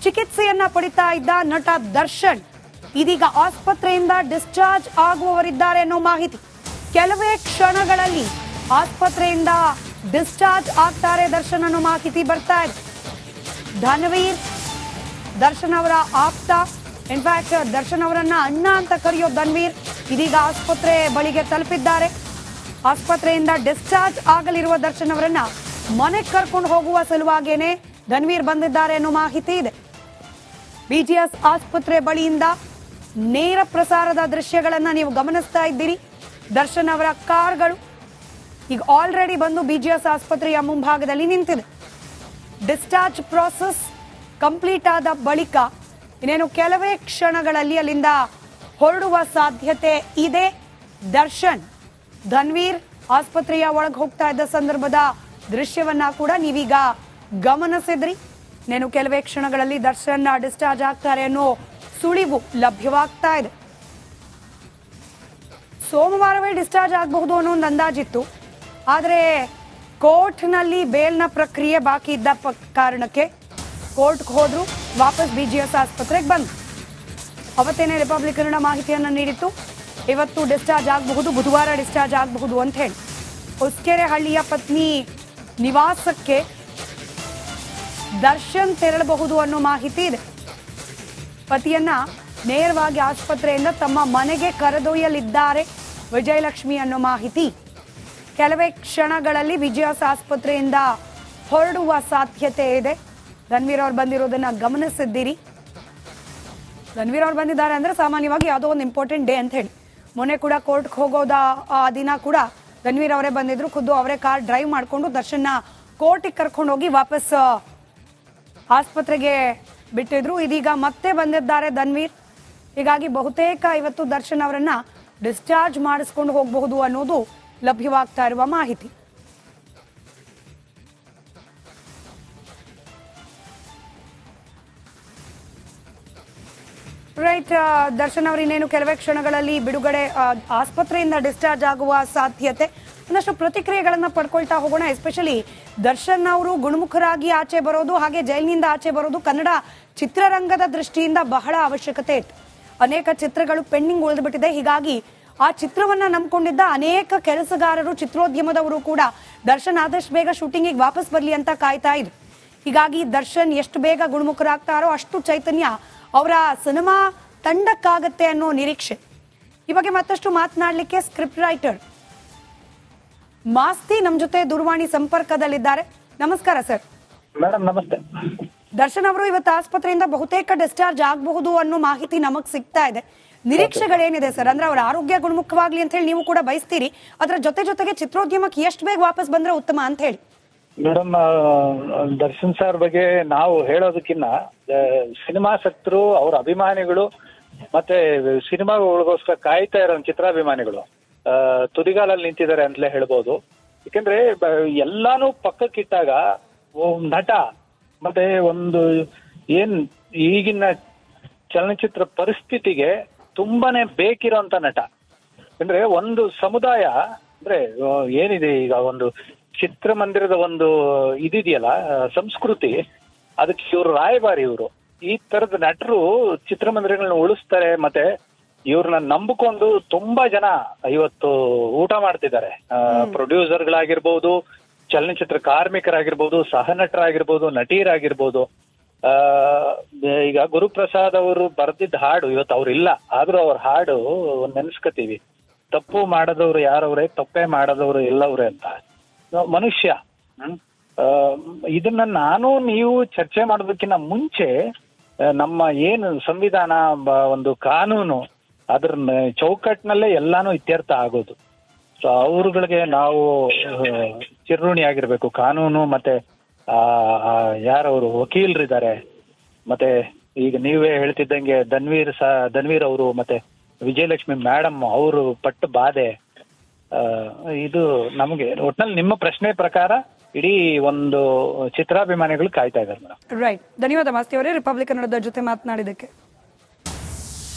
ಚಿಕಿತ್ಸೆಯನ್ನ ಪಡಿತಾ ಇದ್ದ ನಟ ದರ್ಶನ್ ಇದೀಗ ಆಸ್ಪತ್ರೆಯಿಂದ ಡಿಸ್ಚಾರ್ಜ್ ಆಗುವವರಿದ್ದಾರೆ ಅನ್ನೋ ಮಾಹಿತಿ. ಕೆಲವೇ ಕ್ಷಣಗಳಲ್ಲಿ ಆಸ್ಪತ್ರೆಯಿಂದ ಡಿಸ್ಚಾರ್ಜ್ ಆಗ್ತಾರೆ ದರ್ಶನ್ ಅನ್ನೋ ಮಾಹಿತಿ ಬರ್ತಾ ಇದೆ. ಧನ್ವೀರ್ ದರ್ಶನ್ ಅವರ ಆಪ್ತ, ಇನ್ಫ್ಯಾಕ್ಟ್ ದರ್ಶನ್ ಅವರನ್ನ ಅಣ್ಣ ಅಂತ ಕರೆಯೋ ಧನ್ವೀರ್ ಇದೀಗ ಆಸ್ಪತ್ರೆ ಬಳಿಗೆ ತಲುಪಿದ್ದಾರೆ. ಆಸ್ಪತ್ರೆಯಿಂದ ಡಿಸ್ಚಾರ್ಜ್ ಆಗಲಿರುವ ದರ್ಶನ್ ಅವರನ್ನ ಮನೆಗೆ ಕರ್ಕೊಂಡು ಹೋಗುವ ಸಲುವಾಗೇನೆ ಧನ್ವೀರ್ ಬಂದಿದ್ದಾರೆ ಅನ್ನೋ ಮಾಹಿತಿ ಇದೆ. ಬಿಜಿಎಸ್ ಆಸ್ಪತ್ರೆ ಬಳಿಯಿಂದ ನೇರ ಪ್ರಸಾರದ ದೃಶ್ಯಗಳನ್ನ ನೀವು ಗಮನಿಸ್ತಾ ಇದ್ದೀರಿ. ದರ್ಶನ್ ಅವರ ಕಾರ್ಗಳು ಈಗ ಆಲ್ರೆಡಿ ಬಂದು ಬಿಜಿಎಸ್ ಆಸ್ಪತ್ರೆಯ ಮುಂಭಾಗದಲ್ಲಿ ನಿಂತಿದೆ. ಡಿಸ್ಚಾರ್ಜ್ ಪ್ರಾಸೆಸ್ ಕಂಪ್ಲೀಟ್ ಆದ ಬಳಿಕ ಇನ್ನೇನು ಕೆಲವೇ ಕ್ಷಣಗಳಲ್ಲಿ ಅಲ್ಲಿಂದ ಹೊರಡುವ ಸಾಧ್ಯತೆ ಇದೆ. ದರ್ಶನ್ ಧನ್ವೀರ್ ಆಸ್ಪತ್ರೆಯ ಒಳಗೆ ಹೋಗ್ತಾ ಇದ್ದ ಸಂದರ್ಭದ ದೃಶ್ಯವನ್ನ ಕೂಡ ನೀವೀಗ ಗಮನಿಸಿದ್ರಿ. ನೇನು ಕೆಲವೇ ಕ್ಷಣಗಳಲ್ಲಿ ದರ್ಶನ್ ಡಿಸ್ಚಾರ್ಜ್ ಆಗ್ತಾರೆ ಅನ್ನೋ ಸುಳಿವು ಲಭ್ಯವಾಗ್ತಾ ಇದೆ. ಸೋಮವಾರವೇ ಡಿಸ್ಚಾರ್ಜ್ ಆಗಬಹುದು ಅನ್ನೋ ಒಂದು ಅಂದಾಜಿತ್ತು. ಆದರೆ ಕೋರ್ಟ್ನಲ್ಲಿ ಬೇಲ್ನ ಪ್ರಕ್ರಿಯೆ ಬಾಕಿ ಇದ್ದ ಕಾರಣಕ್ಕೆ ಕೋರ್ಟ್ಗೆ ಹೋದ್ರು, ವಾಪಸ್ ಬಿಜಿಎಸ್ ಆಸ್ಪತ್ರೆಗೆ ಬಂದು ಅವತ್ತೇನೆ ರಿಪಬ್ಲಿಕ್ ಕನ್ನಡ ಮಾಹಿತಿಯನ್ನು ನೀಡಿತ್ತು. ಇವತ್ತು ಡಿಸ್ಚಾರ್ಜ್ ಆಗಬಹುದು, ಬುಧವಾರ ಡಿಸ್ಚಾರ್ಜ್ ಆಗಬಹುದು ಅಂತ ಹೇಳಿ. ಹೊಸಕೆರೆ ಹಳ್ಳಿಯ ಪತ್ನಿ ನಿವಾಸಕ್ಕೆ ದರ್ಶನ್ ತೆರಳಬಹುದು ಅನ್ನೋ ಮಾಹಿತಿ ಇದೆ. ಪತಿಯನ್ನ ನೇರವಾಗಿ ಆಸ್ಪತ್ರೆಯಿಂದ ತಮ್ಮ ಮನೆಗೆ ಕರೆದೊಯ್ಯಲಿದ್ದಾರೆ ವಿಜಯಲಕ್ಷ್ಮಿ ಅನ್ನೋ ಮಾಹಿತಿ. ಕೆಲವೇ ಕ್ಷಣಗಳಲ್ಲಿ ಬಿಜಿಎಸ್ ಆಸ್ಪತ್ರೆಯಿಂದ ಹೊರಡುವ ಸಾಧ್ಯತೆ ಇದೆ. ಧನ್ವೀರ್ ಅವ್ರು ಬಂದಿರೋದನ್ನ ಗಮನಿಸಿದ್ದೀರಿ. ಧನ್ವೀರ್ ಅವ್ರು ಬಂದಿದ್ದಾರೆ ಅಂದ್ರೆ ಸಾಮಾನ್ಯವಾಗಿ ಯಾವುದೋ ಒಂದು ಇಂಪಾರ್ಟೆಂಟ್ ಡೇ ಅಂತ ಹೇಳಿ. ಮೊನ್ನೆ ಕೂಡ ಕೋರ್ಟ್ಗೆ ಹೋಗೋದ ಆ ದಿನ ಕೂಡ ಧನ್ವೀರ್ ಅವರೇ ಬಂದಿದ್ರು. ಖುದ್ದು ಅವರೇ ಕಾರ್ ಡ್ರೈವ್ ಮಾಡಿಕೊಂಡು ದರ್ಶನ್ನ ಕೋರ್ಟಿಗೆ ಕರ್ಕೊಂಡು ಹೋಗಿ ವಾಪಸ್ ಆಸ್ಪತ್ರೆಗೆ ಬಿಟ್ಟಿದ್ರು. ಇದೀಗ ಮತ್ತೆ ಬಂದಿದ್ದಾರೆ ಧನ್ವೀರ್. ಹೀಗಾಗಿ ಬಹುತೇಕ ಇವತ್ತು ದರ್ಶನ್ ಅವರನ್ನ ಡಿಸ್ಚಾರ್ಜ್ ಮಾಡಿಸ್ಕೊಂಡು ಹೋಗಬಹುದು ಅನ್ನೋದು ಲಭ್ಯವಾಗ್ತಾ ಇರುವ ಮಾಹಿತಿ. ರೈಟ್, ದರ್ಶನ್ ಅವರು ಇನ್ನೇನು ಕೆಲವೇ ಕ್ಷಣಗಳಲ್ಲಿ ಬಿಡುಗಡೆ, ಆಸ್ಪತ್ರೆಯಿಂದ ಡಿಸ್ಚಾರ್ಜ್ ಆಗುವ ಸಾಧ್ಯತೆ. ಒಂದಷ್ಟು ಪ್ರತಿಕ್ರಿಯೆಗಳನ್ನ ಪಡ್ಕೊಳ್ತಾ ಹೋಗೋಣ. ಎಸ್ಪೆಷಲಿ ದರ್ಶನ್ ಅವರು ಗುಣಮುಖರಾಗಿ ಆಚೆ ಬರೋದು, ಹಾಗೆ ಜೈಲಿನಿಂದ ಆಚೆ ಬರೋದು ಕನ್ನಡ ಚಿತ್ರರಂಗದ ದೃಷ್ಟಿಯಿಂದ ಬಹಳ ಅವಶ್ಯಕತೆ ಇತ್ತು. ಅನೇಕ ಚಿತ್ರಗಳು ಪೆಂಡಿಂಗ್ ಉಳಿದುಬಿಟ್ಟಿದೆ. ಹೀಗಾಗಿ ಆ ಚಿತ್ರವನ್ನ ನಂಬ್ಕೊಂಡಿದ್ದ ಅನೇಕ ಕೆಲಸಗಾರರು, ಚಿತ್ರೋದ್ಯಮದವರು ಕೂಡ ದರ್ಶನ್ ಆದಷ್ಟು ಬೇಗ ಶೂಟಿಂಗಿಗೆ ವಾಪಸ್ ಬರಲಿ ಅಂತ ಕಾಯ್ತಾ ಇದ್ರು. ಹೀಗಾಗಿ ದರ್ಶನ್ ಎಷ್ಟು ಬೇಗ ಗುಣಮುಖರಾಗ್ತಾರೋ ಅಷ್ಟು ಚೈತನ್ಯ ಅವರ ಸಿನಿಮಾ ತಂಡಕ್ಕಾಗತ್ತೆ ಅನ್ನೋ ನಿರೀಕ್ಷೆ. ಈ ಬಗ್ಗೆ ಮತ್ತಷ್ಟು ಮಾತನಾಡಲಿಕ್ಕೆ ಸ್ಕ್ರಿಪ್ಟ್ ರೈಟರ್ ಮಾಸ್ತಿ ನಮ್ಮ ಜೊತೆ ದೂರವಾಣಿ ಸಂಪರ್ಕದಲ್ಲಿದ್ದಾರೆ. ನಮಸ್ಕಾರ ಸರ್. ಮೇಡಮ್ ನಮಸ್ತೆ. ದರ್ಶನ್ ಅವರು ಇವತ್ತು ಆಸ್ಪತ್ರೆಯಿಂದ ಬಹುತೇಕ ಡಿಸ್ಚಾರ್ಜ್ ಆಗಬಹುದು ಅನ್ನೋ ಮಾಹಿತಿ ನಮಗ್ ಸಿಗ್ತಾ ಇದೆ. ನಿರೀಕ್ಷೆಗಳೇನಿದೆ ಸರ್? ಅಂದ್ರೆ ಅವರ ಆರೋಗ್ಯ ಗುಣಮುಖವಾಗ್ಲಿ ಅಂತ ಹೇಳಿ ನೀವು ಕೂಡ ಬಯಸ್ತೀರಿ. ಅದರ ಜೊತೆಗೆ ಚಿತ್ರೋದ್ಯಮಕ್ಕೆ ಎಷ್ಟು ಬೇಗ ವಾಪಸ್ ಬಂದ್ರೆ ಉತ್ತಮ ಅಂತ ಹೇಳಿ. ಮೇಡಮ್, ದರ್ಶನ್ ಸರ್ ಬಗ್ಗೆ ನಾವು ಹೇಳೋದಕ್ಕಿಂತ ಸಿನಿಮಾಸಕ್ತರು, ಅವ್ರ ಅಭಿಮಾನಿಗಳು, ಮತ್ತೆ ಸಿನಿಮಾಗಳಿಗೋಸ್ಕರ ಕಾಯ್ತಾ ಇರೋ ಚಿತ್ರಾಭಿಮಾನಿಗಳು ತುದಿಗಾಲಲ್ಲಿ ನಿಂತಿದ್ದಾರೆ ಅಂತಲೇ ಹೇಳ್ಬೋದು. ಯಾಕಂದ್ರೆ ಎಲ್ಲಾನು ಪಕ್ಕಕ್ಕಿಟ್ಟಾಗ ನಟ ಮತ್ತೆ ಒಂದು ಈಗಿನ ಚಲನಚಿತ್ರ ಪರಿಸ್ಥಿತಿಗೆ ತುಂಬಾನೇ ಬೇಕಿರೋಂತ ನಟ. ಅಂದ್ರೆ ಒಂದು ಸಮುದಾಯ ಅಂದ್ರೆ ಏನಿದೆ ಈಗ, ಒಂದು ಚಿತ್ರಮಂದಿರದ ಒಂದು ಇದಿದೆಯಲ್ಲ ಸಂಸ್ಕೃತಿ, ಅದಕ್ಕೆ ಇವರು ರಾಯಭಾರಿ. ಇವರು ಈ ತರದ ನಟರು ಚಿತ್ರಮಂದಿರಗಳನ್ನ ಉಳಿಸ್ತಾರೆ. ಮತ್ತೆ ಇವ್ರನ್ನ ನಂಬಿಕೊಂಡು ತುಂಬಾ ಜನ ಇವತ್ತು ಊಟ ಮಾಡ್ತಿದ್ದಾರೆ. ಪ್ರೊಡ್ಯೂಸರ್ಗಳಾಗಿರ್ಬೋದು, ಚಲನಚಿತ್ರ ಕಾರ್ಮಿಕರಾಗಿರ್ಬೋದು, ಸಹನಟರಾಗಿರ್ಬೋದು, ನಟಿಯರಾಗಿರ್ಬೋದು. ಈಗ ಗುರುಪ್ರಸಾದ್ ಅವರು ಬರೆದಿದ್ದ ಹಾಡು ಇವತ್ತು ಅವ್ರಿಲ್ಲ, ಆದ್ರೂ ಅವ್ರ ಹಾಡು ನೆನ್ಸ್ಕತೀವಿ. ತಪ್ಪು ಮಾಡದವ್ರು ಯಾರವ್ರೆ, ತಪ್ಪೇ ಮಾಡದವ್ರು ಎಲ್ಲವ್ರೆ ಅಂತ. ಮನುಷ್ಯ ಇದನ್ನ ನಾನು ನೀವು ಚರ್ಚೆ ಮಾಡೋದಕ್ಕಿಂತ ಮುಂಚೆ ನಮ್ಮ ಏನು ಸಂವಿಧಾನ, ಒಂದು ಕಾನೂನು, ಅದ್ರ ಚೌಕಟ್ಟಿನಲ್ಲೇ ಎಲ್ಲಾನು ಇತ್ಯರ್ಥ ಆಗೋದು. ಸೊ ಅವ್ರುಗಳಿಗೆ ನಾವು ಚಿರಋಣಿ ಆಗಿರ್ಬೇಕು. ಕಾನೂನು ಮತ್ತೆ ಯಾರವರು ವಕೀಲರಿದ್ದಾರೆ, ಮತ್ತೆ ಈಗ ನೀವೇ ಹೇಳ್ತಿದ್ದಂಗೆ ಧನ್ವೀರ್ ಅವರು ಮತ್ತೆ ವಿಜಯಲಕ್ಷ್ಮಿ ಮೇಡಮ್ ಅವರು ಪಟ್ಟ ಬಾಧೆ, ಇದು ನಮಗೆ ಒಟ್ನಲ್ಲಿ ನಿಮ್ಮ ಪ್ರಶ್ನೆ ಪ್ರಕಾರ ಇಡೀ ಒಂದು ಚಿತ್ರಾಭಿಮಾನಿಗಳು ಕಾಯ್ತಾ ಇದ್ದಾರೆ ಮೇಡಮ್. ರೈಟ್, ಧನ್ಯವಾದ ಮಾಸ್ತಿ ಅವರೇ ರಿಪಬ್ಲಿಕ್ ಕನ್ನಡದ ಜೊತೆ ಮಾತನಾಡಿದಕ್ಕೆ.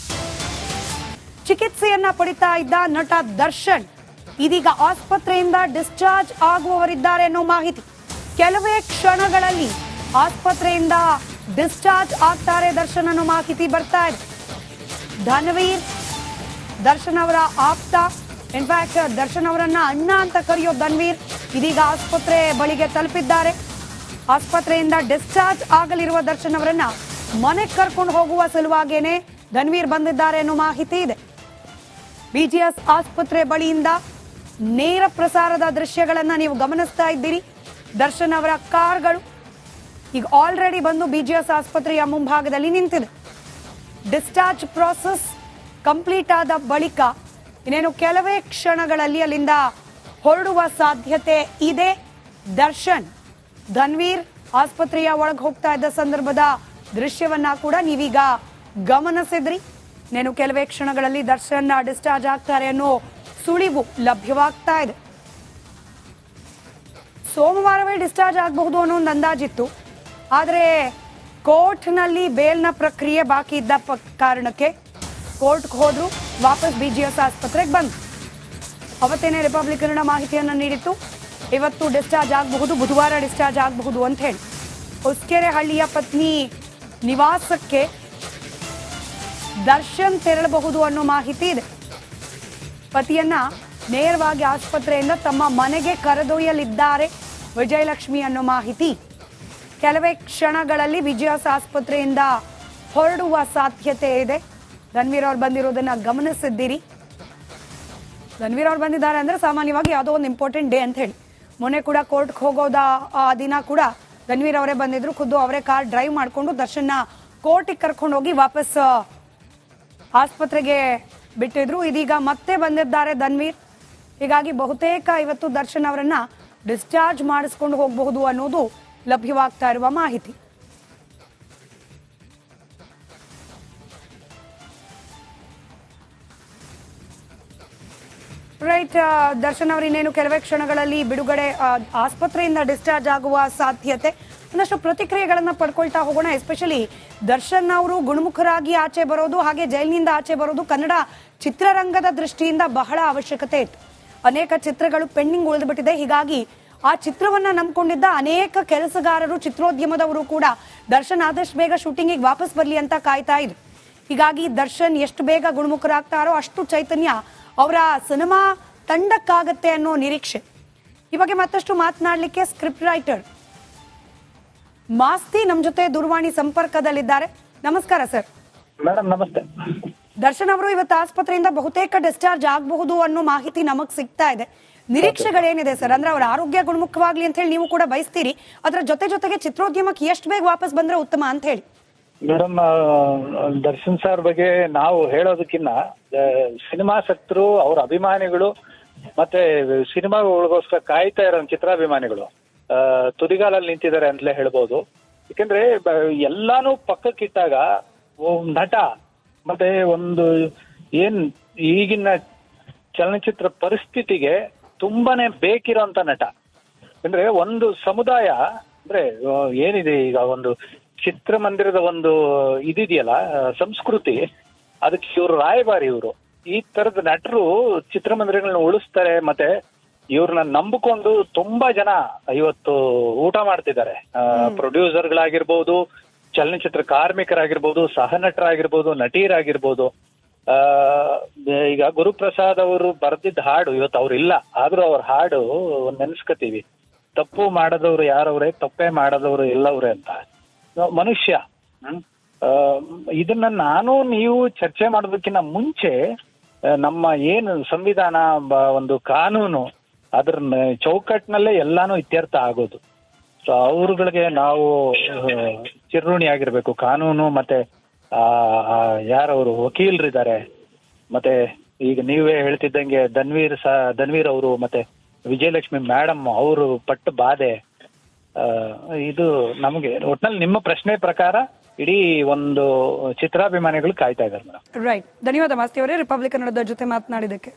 ಚಿಕಿತ್ಸೆಯನ್ನ ಪಡಿತಾ ಇದ್ದ ನಟ ದರ್ಶನ್ ಇದೀಗ ಆಸ್ಪತ್ರೆಯಿಂದ ಡಿಸ್ಚಾರ್ಜ್ ಆಗುವವರಿದ್ದಾರೆ ಅನ್ನೋ ಮಾಹಿತಿ. ಕೆಲವೇ ಕ್ಷಣಗಳಲ್ಲಿ ಆಸ್ಪತ್ರೆಯಿಂದ ಡಿಸ್ಚಾರ್ಜ್ ಆಗ್ತಾರೆ ದರ್ಶನ್ ಅನ್ನೋ ಮಾಹಿತಿ ಬರ್ತಾ ಇದೆ. ಧನ್ವೀರ್ ದರ್ಶನ್ ಅವರ ಆಪ್ತ, ಇನ್ಫ್ಯಾಕ್ಟ್ ದರ್ಶನ್ ಅವರನ್ನ ಅಣ್ಣ ಅಂತ ಕರೆಯೋ ಧನ್ವೀರ್ ಇದೀಗ ಆಸ್ಪತ್ರೆ ಬಳಿಗೆ ತಲುಪಿದ್ದಾರೆ. ಆಸ್ಪತ್ರೆಯಿಂದ ಡಿಸ್ಚಾರ್ಜ್ ಆಗಲಿರುವ ದರ್ಶನ್ ಅವರನ್ನ ಮನೆಗೆ ಕರ್ಕೊಂಡು ಹೋಗುವ ಸಲುವಾಗೇನೆ ಧನ್ವೀರ್ ಬಂದಿದ್ದಾರೆ ಅನ್ನೋ ಮಾಹಿತಿ ಇದೆ. ಬಿಜಿಎಸ್ ಆಸ್ಪತ್ರೆ ಬಳಿಯಿಂದ ನೇರ ಪ್ರಸಾರದ ದೃಶ್ಯಗಳನ್ನ ನೀವು ಗಮನಿಸ್ತಾ ಇದ್ದೀರಿ. ದರ್ಶನ್ ಅವರ ಕಾರ್ಗಳು ಈಗ ಆಲ್ರೆಡಿ ಬಂದು ಬಿಜಿಎಸ್ ಆಸ್ಪತ್ರೆಯ ಮುಂಭಾಗದಲ್ಲಿ ನಿಂತಿದೆ. ಡಿಸ್ಚಾರ್ಜ್ ಪ್ರಾಸೆಸ್ ಕಂಪ್ಲೀಟ್ ಆದ ಬಳಿಕ ಇನ್ನೇನು ಕೆಲವೇ ಕ್ಷಣಗಳಲ್ಲಿ ಅಲ್ಲಿಂದ ಹೊರಡುವ ಸಾಧ್ಯತೆ ಇದೆ. ದರ್ಶನ್ ಧನ್ವೀರ್ ಆಸ್ಪತ್ರೆಯ ಒಳಗೆ ಹೋಗ್ತಾ ಇದ್ದ ಸಂದರ್ಭದ ದೃಶ್ಯವನ್ನ ಕೂಡ ನೀವೀಗ ಗಮನಿಸಿದ್ರಿ. ಇನ್ನೇನು ಕೆಲವೇ ಕ್ಷಣಗಳಲ್ಲಿ ದರ್ಶನ್ ಡಿಸ್ಚಾರ್ಜ್ ಆಗ್ತಾರೆ ಅನ್ನೋ ಸುಳಿವು ಲಭ್ಯವಾಗ್ತಾ ಇದೆ. ಸೋಮವಾರವೇ ಡಿಸ್ಚಾರ್ಜ್ ಆಗಬಹುದು ಅನ್ನೋ ಒಂದು ಅಂದಾಜಿತ್ತು. ಆದರೆ ಕೋರ್ಟ್ನಲ್ಲಿ ಬೇಲ್ನ ಪ್ರಕ್ರಿಯೆ ಬಾಕಿ ಇದ್ದ ಕಾರಣಕ್ಕೆ ಕೋರ್ಟ್ಗೆ ಹೋದ್ರು, ವಾಪಸ್ ಬಿಜಿಎಸ್ ಆಸ್ಪತ್ರೆಗೆ ಬಂದು ಅವತ್ತೇನೆ ರಿಪಬ್ಲಿಕ್ ಕನ್ನಡ ಮಾಹಿತಿಯನ್ನು ನೀಡಿತ್ತು. ಇವತ್ತು ಡಿಸ್ಚಾರ್ಜ್ ಆಗಬಹುದು, ಬುಧವಾರ ಡಿಸ್ಚಾರ್ಜ್ ಆಗಬಹುದು ಅಂತ ಹೇಳಿ. ಹೊಸಕೆರೆ ಹಳ್ಳಿಯ ಪತ್ನಿ ನಿವಾಸಕ್ಕೆ ದರ್ಶನ್ ತೆರಳಬಹುದು ಅನ್ನೋ ಮಾಹಿತಿ ಇದೆ. ಪತಿಯನ್ನ ನೇರವಾಗಿ ಆಸ್ಪತ್ರೆಯಿಂದ ತಮ್ಮ ಮನೆಗೆ ಕರೆದೊಯ್ಯಲಿದ್ದಾರೆ ವಿಜಯಲಕ್ಷ್ಮಿ ಅನ್ನೋ ಮಾಹಿತಿ. ಕೆಲವೇ ಕ್ಷಣಗಳಲ್ಲಿ ಬಿಜಿಎಸ್ ಆಸ್ಪತ್ರೆಯಿಂದ ಹೊರಡುವ ಸಾಧ್ಯತೆ ಇದೆ. ಧನ್ವೀರ್ ಅವ್ರು ಬಂದಿರೋದನ್ನ ಗಮನಿಸಿದ್ದೀರಿ. ಧನ್ವೀರ್ ಅವ್ರು ಬಂದಿದ್ದಾರೆ ಅಂದ್ರೆ ಸಾಮಾನ್ಯವಾಗಿ ಯಾವುದೋ ಒಂದು ಇಂಪಾರ್ಟೆಂಟ್ ಡೇ ಅಂತ ಹೇಳಿ. ಮೊನ್ನೆ ಕೂಡ ಕೋರ್ಟ್ಗೆ ಹೋಗೋದ ಆ ದಿನ ಕೂಡ ಧನ್ವೀರ್ ಅವರೇ ಬಂದಿದ್ರು. ಖುದ್ದು ಅವರೇ ಕಾರ್ ಡ್ರೈವ್ ಮಾಡಿಕೊಂಡು ದರ್ಶನ್ನ ಕೋರ್ಟಿಗೆ ಕರ್ಕೊಂಡು ಹೋಗಿ ವಾಪಸ್ ಆಸ್ಪತ್ರೆಗೆ ಬಿಟ್ಟಿದ್ರು. ಇದೀಗ ಮತ್ತೆ ಬಂದಿದ್ದಾರೆ ಧನ್ವೀರ್. ಹೀಗಾಗಿ ಬಹುತೇಕ ಇವತ್ತು ದರ್ಶನ್ ಅವರನ್ನ ಡಿಸ್ಚಾರ್ಜ್ ಮಾಡಿಸ್ಕೊಂಡು ಹೋಗಬಹುದು ಅನ್ನೋದು ಲಭ್ಯವಾಗ್ತಾ ಇರುವ ಮಾಹಿತಿ. ರೈಟ್, ದರ್ಶನ್ ಅವರು ಇನ್ನೇನು ಕೆಲವೇ ಕ್ಷಣಗಳಲ್ಲಿ ಬಿಡುಗಡೆ, ಆಸ್ಪತ್ರೆಯಿಂದ ಡಿಸ್ಚಾರ್ಜ್ ಆಗುವ ಸಾಧ್ಯತೆ. ಒಂದಷ್ಟು ಪ್ರತಿಕ್ರಿಯೆಗಳನ್ನ ಪಡ್ಕೊಳ್ತಾ ಹೋಗೋಣ. ಎಸ್ಪೆಷಲಿ ದರ್ಶನ್ ಅವರು ಗುಣಮುಖರಾಗಿ ಆಚೆ ಬರೋದು, ಹಾಗೆ ಜೈಲಿನಿಂದ ಆಚೆ ಬರೋದು ಕನ್ನಡ ಚಿತ್ರರಂಗದ ದೃಷ್ಟಿಯಿಂದ ಬಹಳ ಅವಶ್ಯಕತೆ ಇತ್ತು. ಅನೇಕ ಚಿತ್ರಗಳು ಪೆಂಡಿಂಗ್ ಉಳಿದುಬಿಟ್ಟಿದೆ. ಹೀಗಾಗಿ ಆ ಚಿತ್ರವನ್ನ ನಂಬ್ಕೊಂಡಿದ್ದ ಅನೇಕ ಕೆಲಸಗಾರರು, ಚಿತ್ರೋದ್ಯಮದವರು ಕೂಡ ದರ್ಶನ್ ಆದಷ್ಟು ಬೇಗ ಶೂಟಿಂಗಿಗೆ ವಾಪಸ್ ಬರಲಿ ಅಂತ ಕಾಯ್ತಾ ಇದ್ರು. ಹೀಗಾಗಿ ದರ್ಶನ್ ಎಷ್ಟು ಬೇಗ ಗುಣಮುಖರಾಗ್ತಾರೋ ಅಷ್ಟು ಚೈತನ್ಯ ಅವರ ಸಿನಿಮಾ ತಂಡಕ್ಕಾಗತ್ತೆ ಅನ್ನೋ ನಿರೀಕ್ಷೆ. ಈ ಬಗ್ಗೆ ಮತ್ತಷ್ಟು ಮಾತನಾಡಲಿಕ್ಕೆ ಸ್ಕ್ರಿಪ್ಟ್ ರೈಟರ್ ಮಾಸ್ತಿ ನಮ್ಮ ಜೊತೆ ದೂರವಾಣಿ ಸಂಪರ್ಕದಲ್ಲಿದ್ದಾರೆ. ನಮಸ್ಕಾರ ಸರ್. ಮೇಡಮ್ ನಮಸ್ತೆ. ದರ್ಶನ್ ಅವರು ಇವತ್ತು ಆಸ್ಪತ್ರೆಯಿಂದ ಬಹುತೇಕ ಡಿಸ್ಚಾರ್ಜ್ ಆಗಬಹುದು ಅನ್ನೋ ಮಾಹಿತಿ ನಮಗ್ ಸಿಗ್ತಾ ಇದೆ. ನಿರೀಕ್ಷೆಗಳೇನಿದೆ ಸರ್? ಅಂದ್ರೆ ಅವರ ಆರೋಗ್ಯ ಗುಣಮುಖವಾಗ್ಲಿ ಅಂತ ಹೇಳಿ ನೀವು ಕೂಡ ಬಯಸ್ತೀರಿ. ಅದರ ಜೊತೆಗೆ ಚಿತ್ರೋದ್ಯಮಕ್ಕೆ ಎಷ್ಟು ಬೇಗ ವಾಪಸ್ ಬಂದ್ರೆ ಉತ್ತಮ ಅಂತ ಹೇಳಿ. ಮೇಡಮ್, ದರ್ಶನ್ ಸರ್ ಬಗ್ಗೆ ನಾವು ಹೇಳೋದಕ್ಕಿಂತ ಸಿನಿಮಾಸಕ್ತರು, ಅವ್ರ ಅಭಿಮಾನಿಗಳು, ಮತ್ತೆ ಸಿನಿಮಾಗಳಿಗೋಸ್ಕರ ಕಾಯ್ತಾ ಇರೋ ಚಿತ್ರಾಭಿಮಾನಿಗಳು ತುದಿಗಾಲಲ್ಲಿ ನಿಂತಿದ್ದಾರೆ ಅಂತಲೇ ಹೇಳ್ಬೋದು. ಯಾಕಂದ್ರೆ ಎಲ್ಲಾನು ಪಕ್ಕಕ್ಕಿಟ್ಟಾಗ ನಟ ಮತ್ತೆ ಒಂದು ಏನ್ ಈಗಿನ ಚಲನಚಿತ್ರ ಪರಿಸ್ಥಿತಿಗೆ ತುಂಬಾನೇ ಬೇಕಿರೋಂತ ನಟ. ಅಂದ್ರೆ ಒಂದು ಸಮುದಾಯ ಅಂದ್ರೆ ಏನಿದೆ ಈಗ, ಒಂದು ಚಿತ್ರಮಂದಿರದ ಒಂದು ಇದಿದೆಯಲ್ಲ ಸಂಸ್ಕೃತಿ, ಅದಕ್ಕೆ ಇವರು ರಾಯಭಾರಿ. ಇವರು ಈ ತರದ ನಟರು ಚಿತ್ರಮಂದಿರಗಳನ್ನ ಉಳಿಸ್ತಾರೆ. ಮತ್ತೆ ಇವ್ರನ್ನ ನಂಬಿಕೊಂಡು ತುಂಬಾ ಜನ ಇವತ್ತು ಊಟ ಮಾಡ್ತಿದ್ದಾರೆ. ಪ್ರೊಡ್ಯೂಸರ್ಗಳಾಗಿರ್ಬೋದು, ಚಲನಚಿತ್ರ ಕಾರ್ಮಿಕರಾಗಿರ್ಬೋದು, ಸಹ ನಟರಾಗಿರ್ಬೋದು, ನಟಿಯರಾಗಿರ್ಬೋದು. ಈಗ ಗುರುಪ್ರಸಾದ್ ಅವರು ಬರೆದಿದ್ದ ಹಾಡು ಇವತ್ತು ಅವ್ರು ಇಲ್ಲ, ಆದ್ರೂ ಅವ್ರ ಹಾಡು ನೆನ್ಸ್ಕತೀವಿ. ತಪ್ಪು ಮಾಡದವ್ರು ಯಾರವ್ರೆ, ತಪ್ಪೇ ಮಾಡದವ್ರು ಎಲ್ಲವ್ರೆ ಅಂತ. ಮನುಷ್ಯ ಇದನ್ನ ನಾನು ನೀವು ಚರ್ಚೆ ಮಾಡೋದಕ್ಕಿಂತ ಮುಂಚೆ ನಮ್ಮ ಏನು ಸಂವಿಧಾನ, ಒಂದು ಕಾನೂನು, ಅದ್ರ ಚೌಕಟ್ಟಿನಲ್ಲೇ ಎಲ್ಲಾನು ಇತ್ಯರ್ಥ ಆಗೋದು. ಸೊ ಅವ್ರುಗಳಿಗೆ ನಾವು ಚಿರಋಣಿ ಆಗಿರ್ಬೇಕು. ಕಾನೂನು ಮತ್ತೆ ಯಾರವರು ವಕೀಲರಿದ್ದಾರೆ, ಮತ್ತೆ ಈಗ ನೀವೇ ಹೇಳ್ತಿದ್ದಂಗೆ ಧನ್ವೀರ್ ಅವರು ಮತ್ತೆ ವಿಜಯಲಕ್ಷ್ಮಿ ಮೇಡಮ್ ಅವರು ಪಟ್ಟ ಬಾಧೆ, ಇದು ನಮಗೆ ಒಟ್ನಲ್ಲಿ ನಿಮ್ಮ ಪ್ರಶ್ನೆ ಪ್ರಕಾರ ಇಡೀ ಒಂದು ಚಿತ್ರಾಭಿಮಾನಿಗಳು ಕಾಯ್ತಾ ಇದ್ದಾರೆ ಮೇಡಮ್. ರೈಟ್, ಧನ್ಯವಾದ ಮಾಸ್ತಿ ಅವರೇ ರಿಪಬ್ಲಿಕ್ ಕನ್ನಡದ ಜೊತೆ ಮಾತನಾಡಿದಕ್ಕೆ.